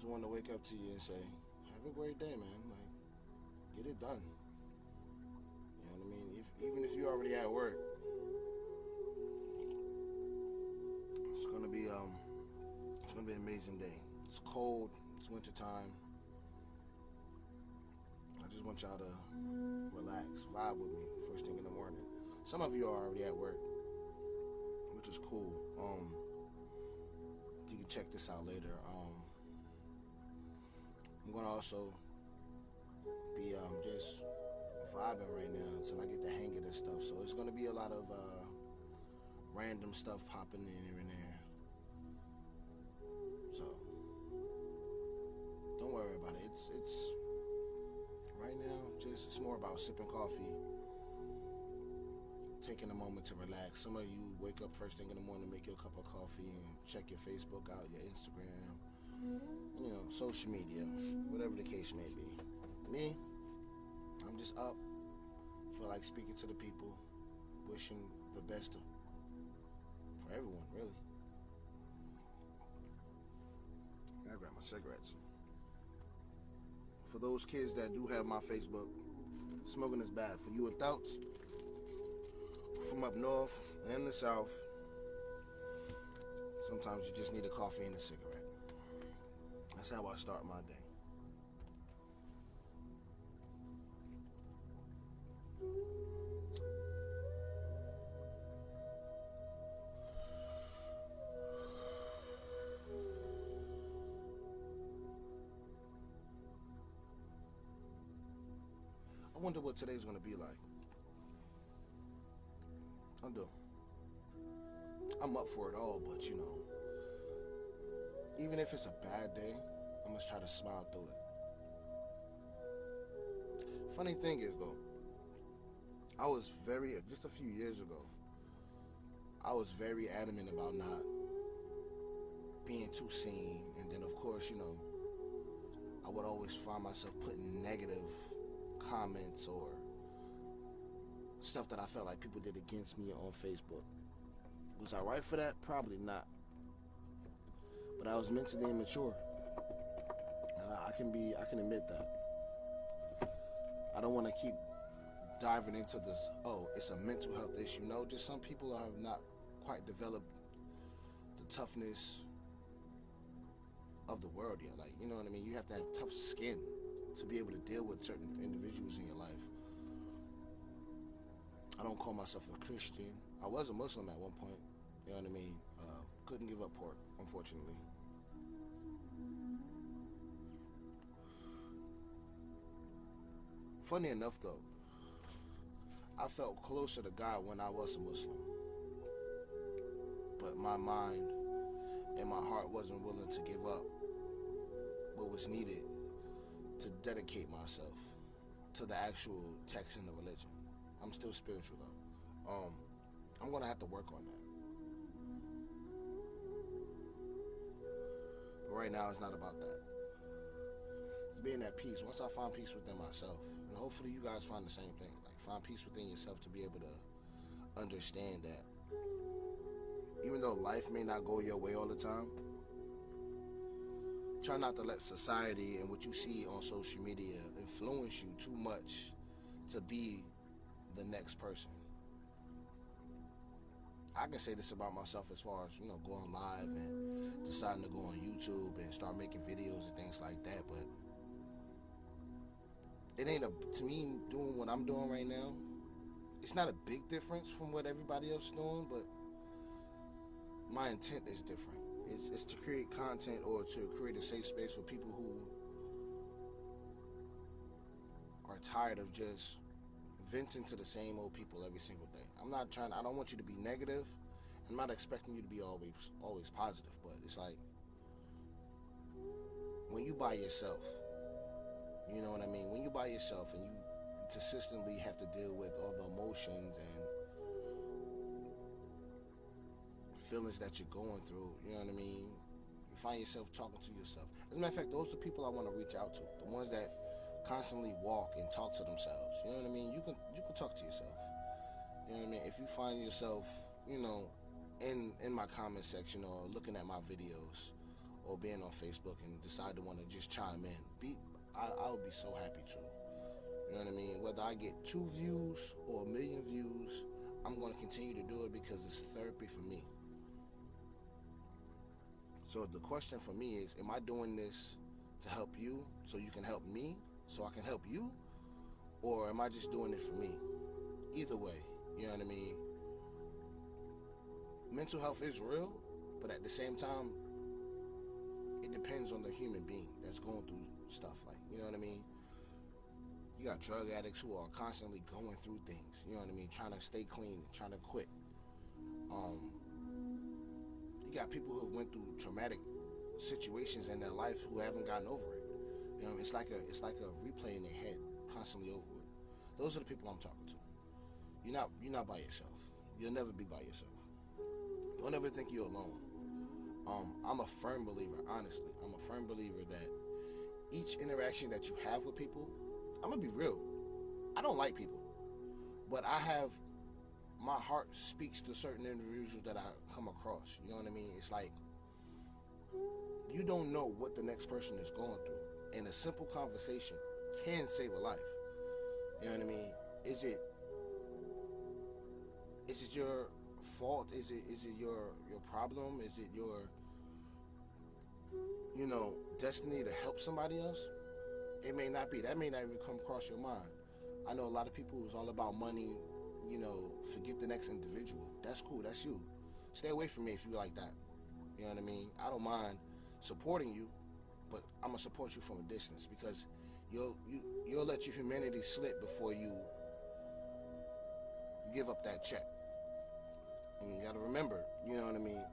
just want to wake up to you and say, have a great day, man. Like, get it done. You know what I mean? Even if you're already at work, it's gonna be an amazing day. It's cold. It's winter time. I just want y'all to relax, vibe with me first thing in the morning. Some of you are already at work, which is cool. You can check this out later. I'm gonna also be just vibing right now until I get the hang of this stuff. So it's gonna be a lot of random stuff popping in here and there. So don't worry about it. It's right now. Just it's more about sipping coffee, taking a moment to relax. Some of you wake up first thing in the morning, make your cup of coffee, and check your Facebook out, your Instagram, social media, whatever the case may be. Me, I'm just up, feel like speaking to the people, wishing the best for everyone, really. I grab my cigarettes. For those kids that do have my Facebook, smoking is bad. For you adults from up north and the south, sometimes you just need a coffee and a cigarette. That's how I start my day. I wonder what today's gonna be like. I do. I'm up for it all, but even if it's a bad day, I'm gonna try to smile through it. Funny thing is though, just a few years ago, I was very adamant about not being too seen, and then of course, I would always find myself putting negative comments or stuff that I felt like people did against me on Facebook. Was I right for that? Probably not. But I was mentally immature. I can admit that. I don't want to keep diving into this, it's a mental health issue. No, just some people have not quite developed the toughness of the world yet. Like, you know what I mean? You have to have tough skin to be able to deal with certain individuals in your life. I don't call myself a Christian. I was a Muslim at one point. You know what I mean? Couldn't give up pork, unfortunately. Funny enough, though, I felt closer to God when I was a Muslim. But my mind and my heart wasn't willing to give up what was needed to dedicate myself to the actual text in the religion. I'm still spiritual, though. I'm going to have to work on that. But right now, it's not about that. It's being at peace. Once I find peace within myself, and hopefully you guys find the same thing. Like, find peace within yourself to be able to understand that even though life may not go your way all the time, try not to let society and what you see on social media influence you too much to be the next person. I can say this about myself as far as, going live and deciding to go on YouTube and start making videos and things like that, but it ain't to me, doing what I'm doing right now, it's not a big difference from what everybody else is doing, but my intent is different. It's to create content or to create a safe space for people who are tired of just venting to the same old people every single day. I don't want you to be negative. I'm not expecting you to be always positive, but it's like when you by yourself, you know what I mean? When you by yourself and you consistently have to deal with all the emotions and feelings that you're going through, you know what I mean? You find yourself talking to yourself. As a matter of fact, those are the people I want to reach out to. The ones that constantly walk and talk to themselves. You know what I mean? You can talk to yourself. You know what I mean? If you find yourself, in my comment section or looking at my videos or being on Facebook and decide to want to just chime in, I would be so happy to. You know what I mean? Whether I get 2 views or 1,000,000 views, I'm going to continue to do it because it's therapy for me. So the question for me is, am I doing this to help you so you can help me so I can help you? Or am I just doing it for me? Either way, you know what I mean? Mental health is real, but at the same time, it depends on the human being that's going through stuff, like, you know what I mean? You got drug addicts who are constantly going through things, you know what I mean? Trying to stay clean, trying to quit. You got people who went through traumatic situations in their life who haven't gotten over it. You know, it's like a replay in their head, constantly over it. Those are the people I'm talking to. You're not by yourself. You'll never be by yourself. Don't ever think you're alone. I'm a firm believer, honestly. I'm a firm believer that each interaction that you have with people, I'm gonna be real. I don't like people, but my heart speaks to certain individuals that I come across. You know what I mean? It's like, you don't know what the next person is going through, and a simple conversation can save a life. You know what I mean? Is it your fault? Is it your problem? Is it your destiny to help somebody else? It may not be. That may not even come across your mind. I know a lot of people who's all about money, forget the next individual. That's cool. That's you. Stay away from me if you like that. You know what I mean? I don't mind supporting you, but I'm gonna support you from a distance, because you'll let your humanity slip before you give up that check. And you gotta remember, you know what I mean?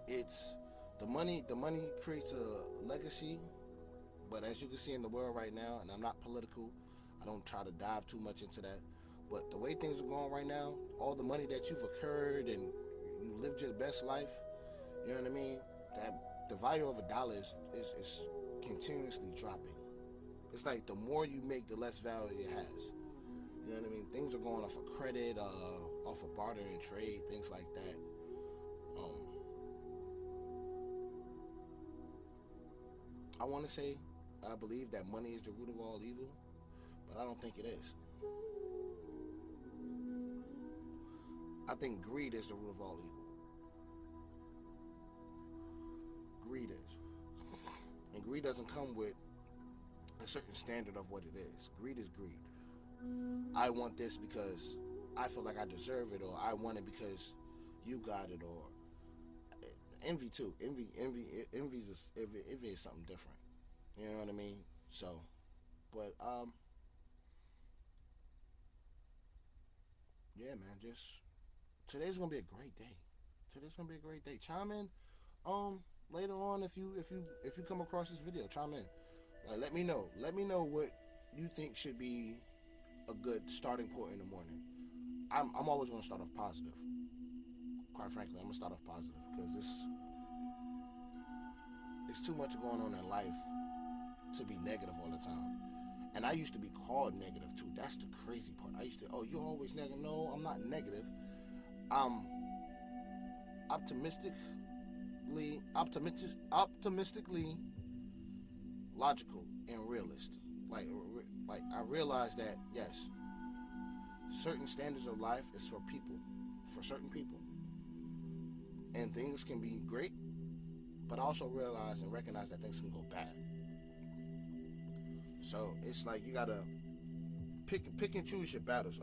It's the money creates a legacy, but as you can see in the world right now, and I'm not political, I don't try to dive too much into that, but the way things are going right now, all the money that you've incurred and you lived your best life, you know what I mean? That the value of $1 is continuously dropping. It's like the more you make, the less value it has. You know what I mean? Things are going off of credit, off of barter and trade, things like that. I want to say I believe that money is the root of all evil, but I don't think it is. I think greed is the root of all evil. Greed is. And greed doesn't come with a certain standard of what it is. Greed is greed. I want this because I feel like I deserve it, or I want it because you got it, or envy too. Envy is something different. You know what I mean? So, but yeah, man. Just today's gonna be a great day. Today's gonna be a great day. Chime in, later on if you come across this video. Chime in. Let me know. Let me know what you think should be a good starting point in the morning. I'm always gonna start off positive. Quite frankly, I'm gonna start off positive because it's too much going on in life to be negative all the time. And I used to be called negative too. That's the crazy part. I used to, you're always negative. No, I'm not negative. I'm optimistically logical and realist. Like I realize that, yes, certain standards of life is for certain people. And things can be great, but I also realize and recognize that things can go bad. So it's like you gotta pick and choose your battles.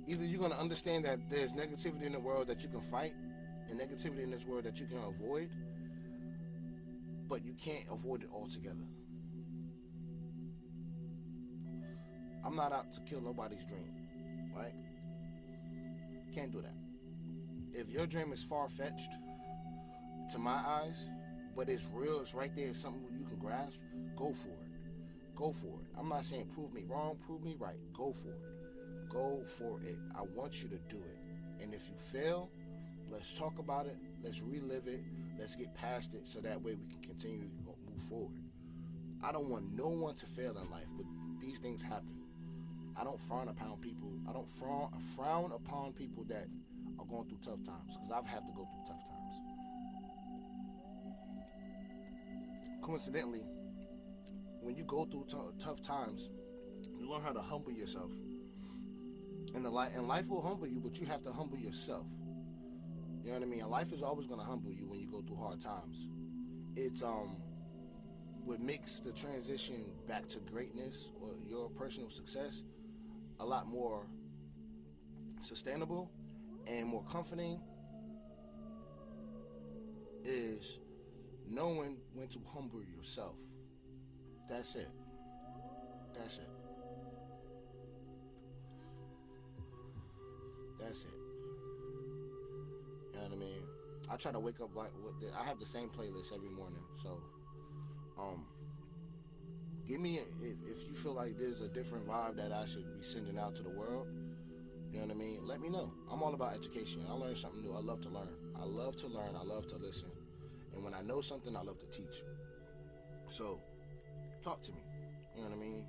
Either you're gonna understand that there's negativity in the world that you can fight, and negativity in this world that you can avoid, but you can't avoid it altogether. I'm not out to kill nobody's dream, right? Can't do that. If your dream is far-fetched, to my eyes, but it's real, it's right there, it's something you can grasp, go for it. Go for it. I'm not saying prove me wrong, prove me right. Go for it. Go for it. I want you to do it. And if you fail, let's talk about it. Let's relive it. Let's get past it so that way we can continue to move forward. I don't want no one to fail in life, but these things happen. I don't frown upon people. I don't frown upon people that are going through tough times, because I've had to go through tough times. coincidentally, when you go through tough times, you learn how to humble yourself. And life will humble you, but you have to humble yourself. You know what I mean? And life is always gonna humble you when you go through hard times. It's what makes the transition back to greatness or your personal success a lot more sustainable and more comforting is knowing when to humble yourself. That's it. That's it. That's it. You know what I mean? I try to wake up like I have the same playlist every morning. So, give me if you feel like there's a different vibe that I should be sending out to the world. You know what I mean? Let me know. I'm all about education. I learn something new. I love to learn. I love to learn. I love to listen. And when I know something, I love to teach. So, talk to me. You know what I mean?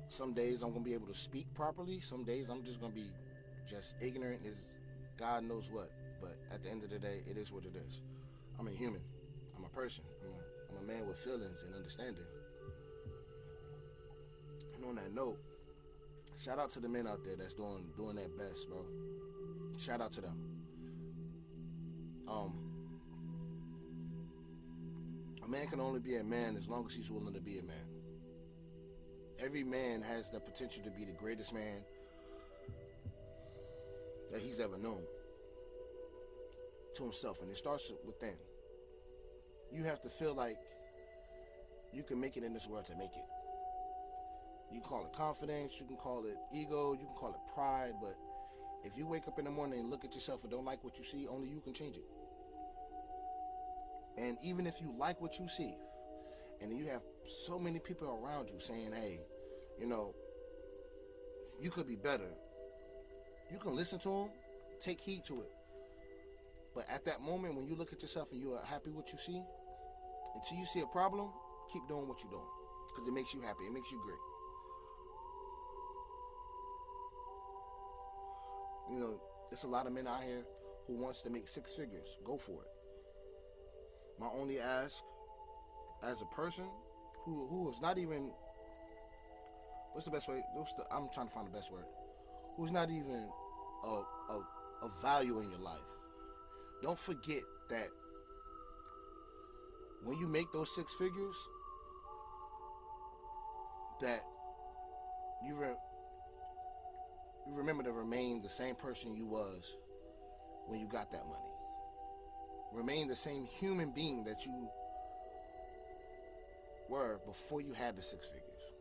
Some days I'm gonna be able to speak properly. Some days I'm just gonna be just ignorant as God knows what. But at the end of the day, it is what it is. I'm a human. I'm a person. I'm a man with feelings and understanding. And on that note, shout out to the men out there that's doing their best, bro. Shout out to them. A man can only be a man as long as he's willing to be a man. Every man has the potential to be the greatest man that he's ever known to himself, and it starts within. You have to feel like you can make it in this world to make it. You can call it confidence, you can call it ego, you can call it pride, but if you wake up in the morning and look at yourself and don't like what you see, only you can change it. And even if you like what you see, and you have so many people around you saying, hey, you know, you could be better, you can listen to them, take heed to it. But at that moment, when you look at yourself and you are happy with what you see, until you see a problem, keep doing what you're doing. Because it makes you happy, it makes you great. You know, there's a lot of men out here who wants to make six figures. Go for it. My only ask as a person who is not even, what's the best way? I'm trying to find the best word. Who's not even a value in your life. Don't forget that when you make those six figures, that you remember to remain the same person you was when you got that money. Remain the same human being that you were before you had the six figures.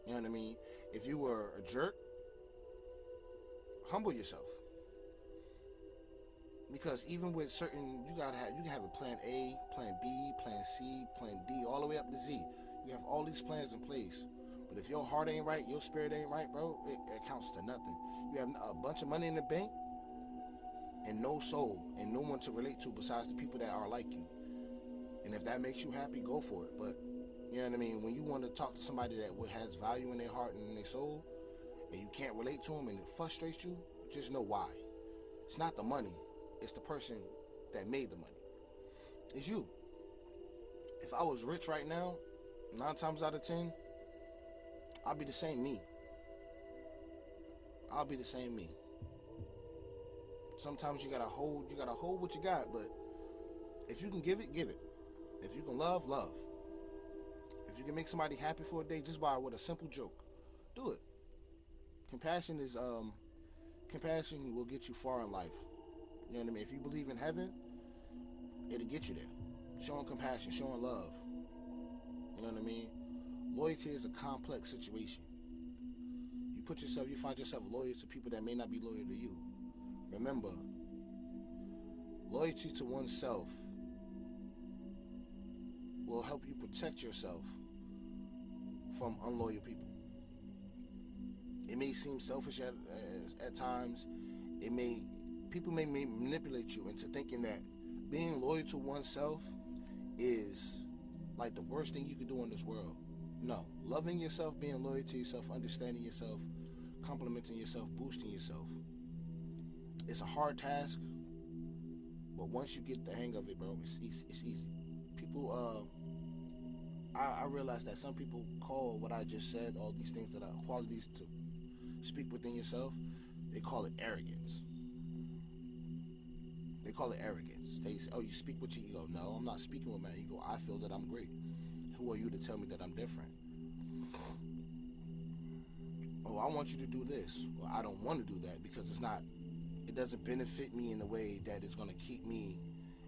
You know what I mean? If you were a jerk, humble yourself. Because even with certain, you can have a plan A, plan B, plan C, plan D, all the way up to Z. You have all these plans in place. But if your heart ain't right, your spirit ain't right, bro, it counts to nothing. You have a bunch of money in the bank and no soul and no one to relate to besides the people that are like you. And if that makes you happy, go for it. But, you know what I mean? When you want to talk to somebody that has value in their heart and in their soul, and you can't relate to them and it frustrates you, just know why. It's not the money. It's the person that made the money. It's you. If I was rich right now, 9 times out of 10, I'll be the same me. I'll be the same me. Sometimes you gotta hold what you got, but if you can give it, give it. If you can love, love. If you can make somebody happy for a day just by with a simple joke, do it. Compassion will get you far in life. You know what I mean? If you believe in heaven, it'll get you there. Showing compassion, showing love. You know what I mean? Loyalty is a complex situation. You find yourself loyal to people that may not be loyal to you. Remember, loyalty to oneself will help you protect yourself from unloyal people. It may seem selfish at times. People may manipulate you into thinking that being loyal to oneself is like the worst thing you could do in this world. No, loving yourself, being loyal to yourself, understanding yourself, complimenting yourself, boosting yourself. It's a hard task, but once you get the hang of it, bro, it's easy. People I realize that some people call what I just said, all these things that are qualities to speak within yourself, they call it arrogance. They call it arrogance. They say, oh, you speak with your ego. No, I'm not speaking with my ego. I feel that I'm great. Who are you to tell me that I'm different? Oh, I want you to do this. Well, I don't want to do that because it doesn't benefit me in the way that it's going to keep me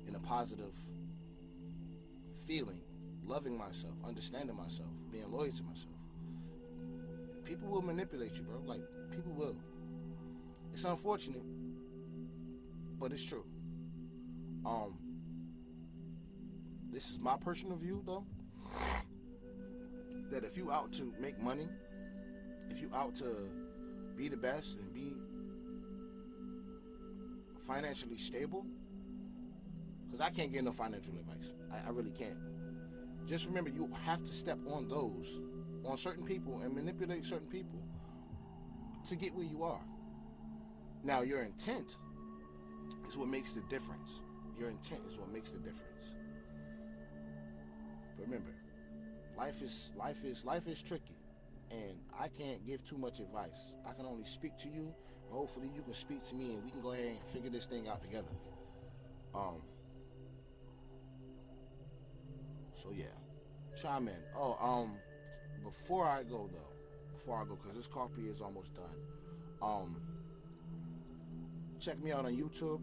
in a positive feeling, loving myself, understanding myself, being loyal to myself. People will manipulate you, bro. Like, people will. It's unfortunate, but it's true. This is my personal view, though, that if you out to make money, if you out to be the best and be financially stable, because I can't give no financial advice. I really can't. Just remember, you have to step on certain people and manipulate certain people to get where you are. Now, your intent is what makes the difference. Your intent is what makes the difference. But remember, life is tricky, and I can't give too much advice. I can only speak to you. Hopefully, you can speak to me, and we can go ahead and figure this thing out together. So yeah, chime in. Before I go, because this coffee is almost done. Check me out on YouTube,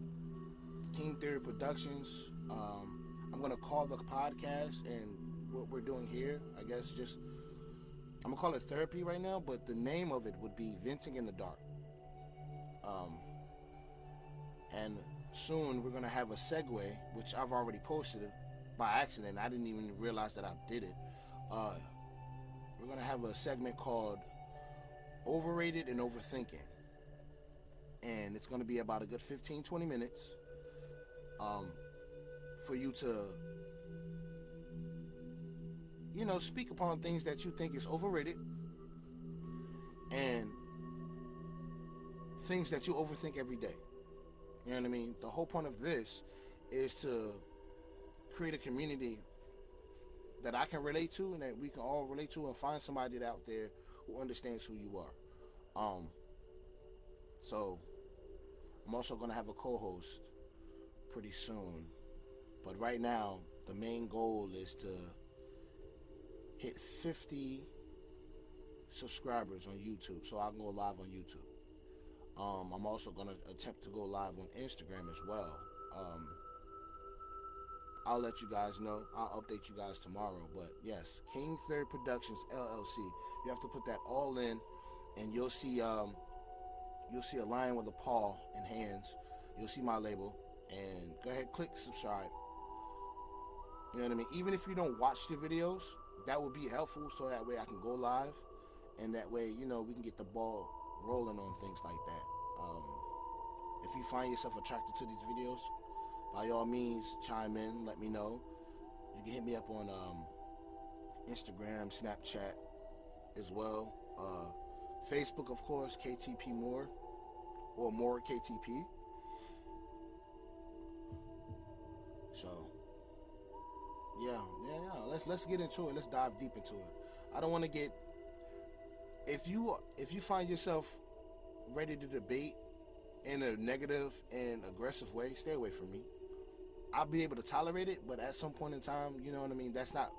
King Theory Productions. I'm gonna call the podcast and what we're doing here, I guess, I'm gonna call it therapy right now, but the name of it would be Venting in the Dark. And soon we're gonna have a segue, which I've already posted it by accident. I didn't even realize that I did it. We're gonna have a segment called Overrated and Overthinking. And it's gonna be about a good 15-20 minutes for you to, speak upon things that you think is overrated and things that you overthink every day. You know what I mean? The whole point of this is to create a community that I can relate to and that we can all relate to, and find somebody out there who understands who you are. So I'm also going to have a co-host pretty soon. But right now, the main goal is to hit 50 subscribers on YouTube, so I can go live on YouTube. I'm also going to attempt to go live on Instagram as well. I'll let you guys know. I'll update you guys tomorrow. But yes, King Theory Productions LLC. You have to put that all in, and you'll see a lion with a paw and hands. You'll see my label, and go ahead, click subscribe. You know what I mean? Even if you don't watch the videos, that would be helpful, so that way I can go live, and that way, we can get the ball rolling on things like that. If you find yourself attracted to these videos, by all means, chime in, let me know. You can hit me up on Instagram, Snapchat as well. Facebook, of course, KTP Moore, or More KTP. So, yeah. Let's get into it. Let's dive deep into it. I don't want to get. If you find yourself ready to debate in a negative and aggressive way, stay away from me. I'll be able to tolerate it, but at some point in time, you know what I mean? That's not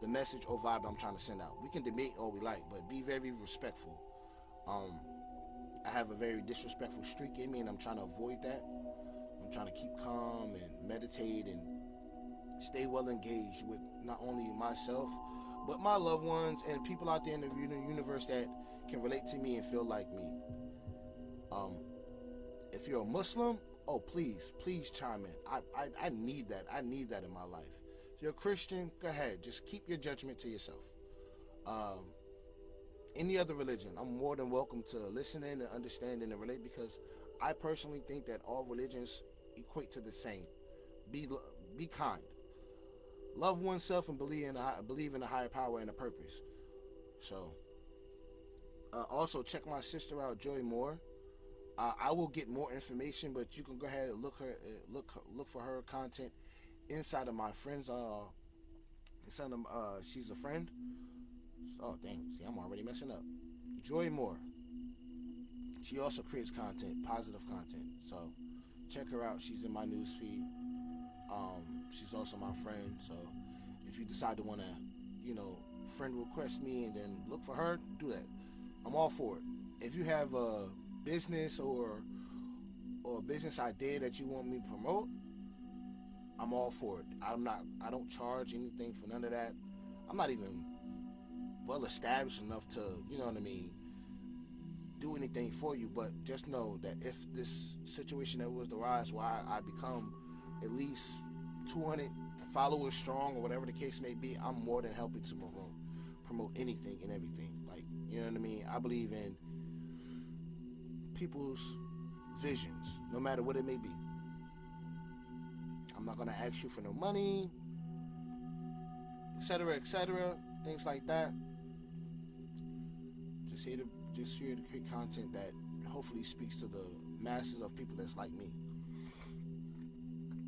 the message or vibe I'm trying to send out. We can debate all we like, but be very respectful. I have a very disrespectful streak in me, and I'm trying to avoid that. I'm trying to keep calm and meditate and stay well engaged with not only myself, but my loved ones and people out there in the universe that can relate to me and feel like me. If you're a Muslim, please chime in. I need that. I need that in my life. If you're a Christian, go ahead. Just keep your judgment to yourself. Any other religion, I'm more than welcome to listen in and understand and relate, because I personally think that all religions equate to the same. Be kind. Love oneself and believe in a higher power and a purpose. So, also check my sister out, Joy Moore. I will get more information, but you can go ahead and look for her content inside of my friends Son of, she's a friend. Oh dang! See, I'm already messing up. Joy Moore. She also creates content, positive content. So check her out. She's in my news feed. She's also my friend. So if you decide to want to, friend request me and then look for her, do that. I'm all for it. If you have a business or a business idea that you want me to promote, I'm all for it. I don't charge anything for none of that. I'm not even well established enough to, you know what I mean, do anything for you. But just know that if this situation that was to rise where I become at least 200 followers strong or whatever the case may be, I'm more than happy to promote anything and everything. Like, you know what I mean? I believe in people's visions, no matter what it may be. I'm not gonna ask you for no money, etc., things like that. Just here to create content that hopefully speaks to the masses of people that's like me.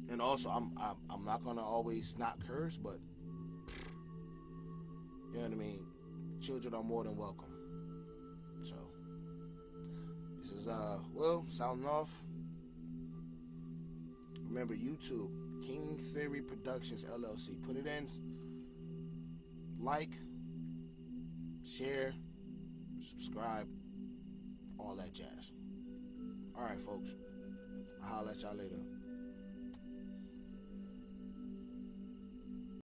And also, I'm not gonna always not curse, but you know what I mean. Children are more than welcome. So this is Will signing off. Remember, YouTube, King Theory Productions LLC. Put it in, like, share, subscribe, all that jazz. All right, folks. I'll holler at y'all later.